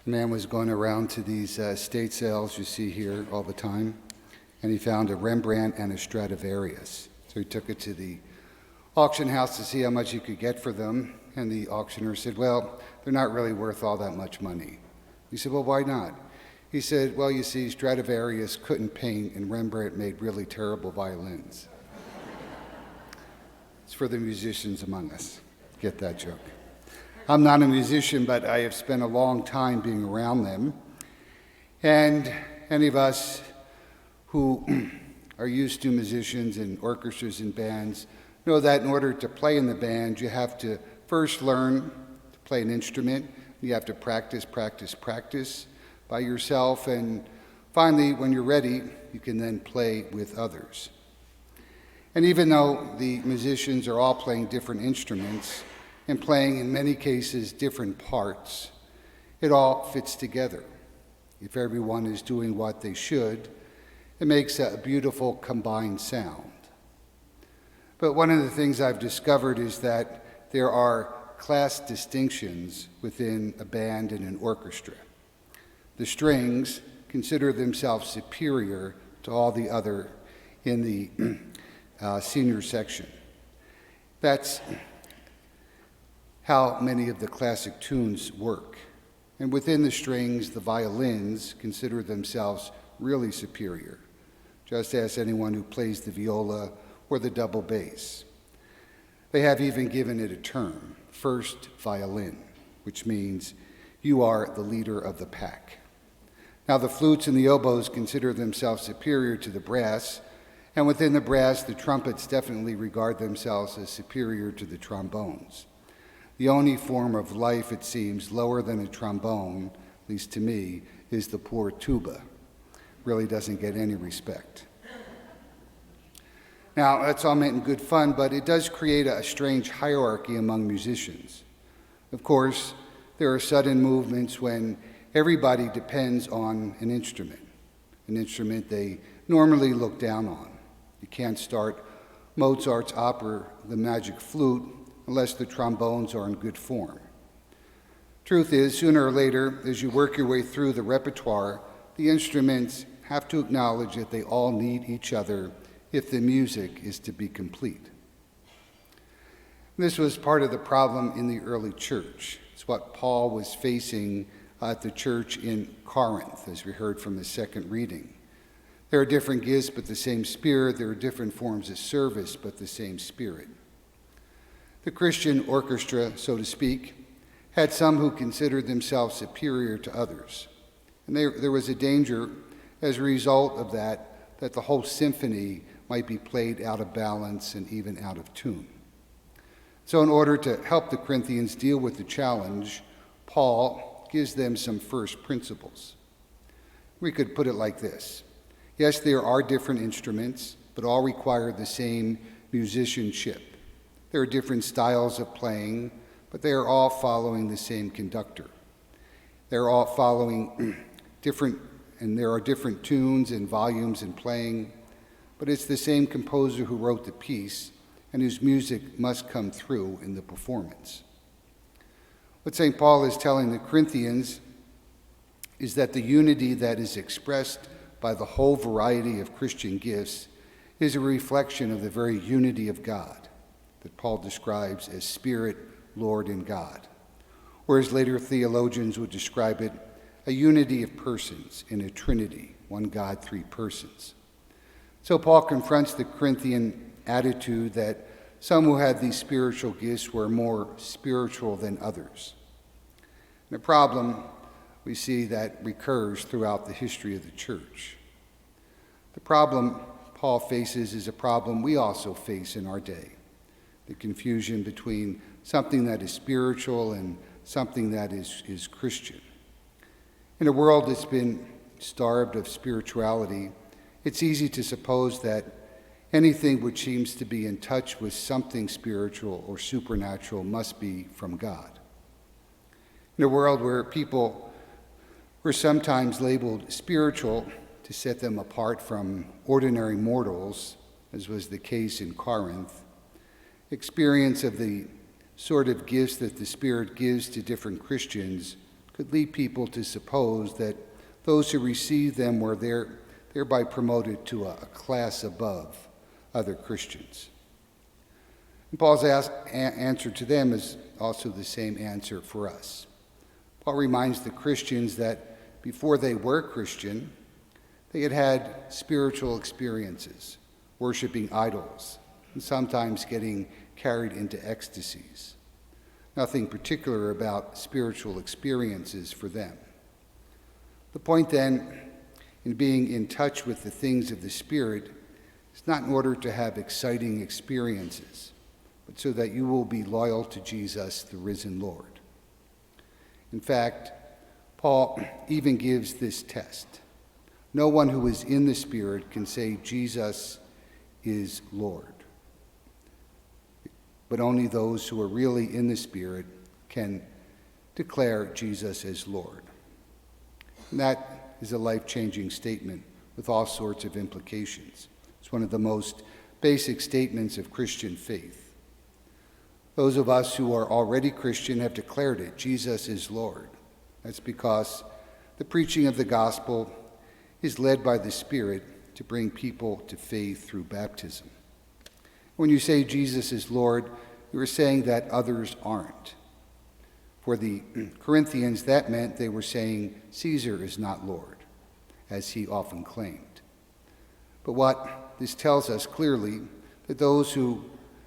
A man was going around to these estate sales you see here all the time, and he found a Rembrandt and a Stradivarius. So he took it to the auction house to see how much he could get for them, and the auctioneer said, well, they're not really worth all that much money. He said, well, why not? He said, well, you see, Stradivarius couldn't paint, and Rembrandt made really terrible violins. It's for the musicians among us. Get that joke. I'm not a musician, but I have spent a long time being around them. And any of us who are used to musicians and orchestras and bands know that in order to play in the band, you have to first learn to play an instrument. You have to practice by yourself. And finally, when you're ready, you can then play with others. And even though the musicians are all playing different instruments, and playing, in many cases, different parts, it all fits together. If everyone is doing what they should, it makes a beautiful combined sound. But one of the things I've discovered is that there are class distinctions within a band and an orchestra. The strings consider themselves superior to all the other in the senior section. That's how many of the classic tunes work. And within the strings, the violins consider themselves really superior. Just ask anyone who plays the viola or the double bass. They have even given it a term, first violin, which means you are the leader of the pack. Now the flutes and the oboes consider themselves superior to the brass, and within the brass, the trumpets definitely regard themselves as superior to the trombones. The only form of life, it seems, lower than a trombone, at least to me, is the poor tuba. Really doesn't get any respect. Now, that's all meant in good fun, but it does create a strange hierarchy among musicians. Of course, there are sudden movements when everybody depends on an instrument they normally look down on. You can't start Mozart's opera, The Magic Flute, unless the trombones are in good form. Truth is, sooner or later, as you work your way through the repertoire, the instruments have to acknowledge that they all need each other if the music is to be complete. This was part of the problem in the early church. It's what Paul was facing at the church in Corinth, as we heard from the second reading. There are different gifts, but the same Spirit. There are different forms of service, but the same Spirit. The Christian orchestra, so to speak, had some who considered themselves superior to others. And there was a danger as a result of that the whole symphony might be played out of balance and even out of tune. So in order to help the Corinthians deal with the challenge, Paul gives them some first principles. We could put it like this. Yes, there are different instruments, but all require the same musicianship. There are different styles of playing, but they are all following the same conductor. They're all following and there are different tunes and volumes in playing, but it's the same composer who wrote the piece and whose music must come through in the performance. What St. Paul is telling the Corinthians is that the unity that is expressed by the whole variety of Christian gifts is a reflection of the very unity of God that Paul describes as Spirit, Lord, and God. Or as later theologians would describe it, a unity of persons in a Trinity, one God, three persons. So Paul confronts the Corinthian attitude that some who had these spiritual gifts were more spiritual than others. And a problem we see that recurs throughout the history of the church. The problem Paul faces is a problem we also face in our day. The confusion between something that is spiritual and something that is Christian. In a world that's been starved of spirituality, it's easy to suppose that anything which seems to be in touch with something spiritual or supernatural must be from God. In a world where people were sometimes labeled spiritual to set them apart from ordinary mortals, as was the case in Corinth, experience of the sort of gifts that the Spirit gives to different Christians could lead people to suppose that those who received them were thereby promoted to a class above other Christians. And Paul's answer to them is also the same answer for us. Paul reminds the Christians that before they were Christian, they had had spiritual experiences, worshiping idols, and sometimes getting carried into ecstasies. Nothing particular about spiritual experiences for them. The point then, in being in touch with the things of the Spirit, is not in order to have exciting experiences, but so that you will be loyal to Jesus, the risen Lord. In fact, Paul even gives this test. No one who is in the Spirit can say Jesus is Lord. But only those who are really in the Spirit can declare Jesus as Lord. And that is a life-changing statement with all sorts of implications. It's one of the most basic statements of Christian faith. Those of us who are already Christian have declared it, Jesus is Lord. That's because the preaching of the gospel is led by the Spirit to bring people to faith through baptism. When you say Jesus is Lord, you are saying that others aren't. For the Corinthians, that meant they were saying Caesar is not Lord, as he often claimed. But what this tells us clearly that those who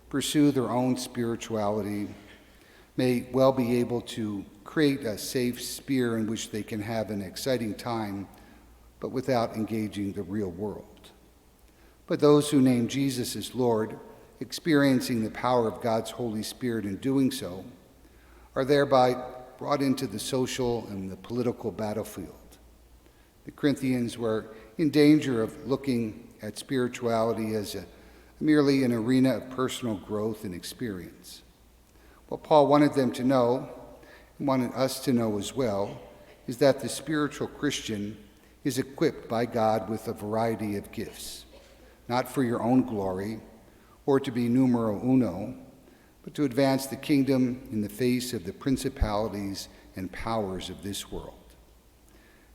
pursue their own spirituality may well be able to create a safe sphere in which they can have an exciting time, but without engaging the real world. But those who name Jesus as Lord, experiencing the power of God's Holy Spirit in doing so, are thereby brought into the social and the political battlefield. The Corinthians were in danger of looking at spirituality as merely an arena of personal growth and experience. What Paul wanted them to know, and wanted us to know as well, is that the spiritual Christian is equipped by God with a variety of gifts, not for your own glory or to be numero uno, but to advance the kingdom in the face of the principalities and powers of this world.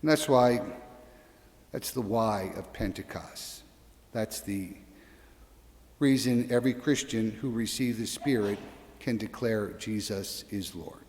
And that's the why of Pentecost. That's the reason every Christian who receives the Spirit can declare Jesus is Lord.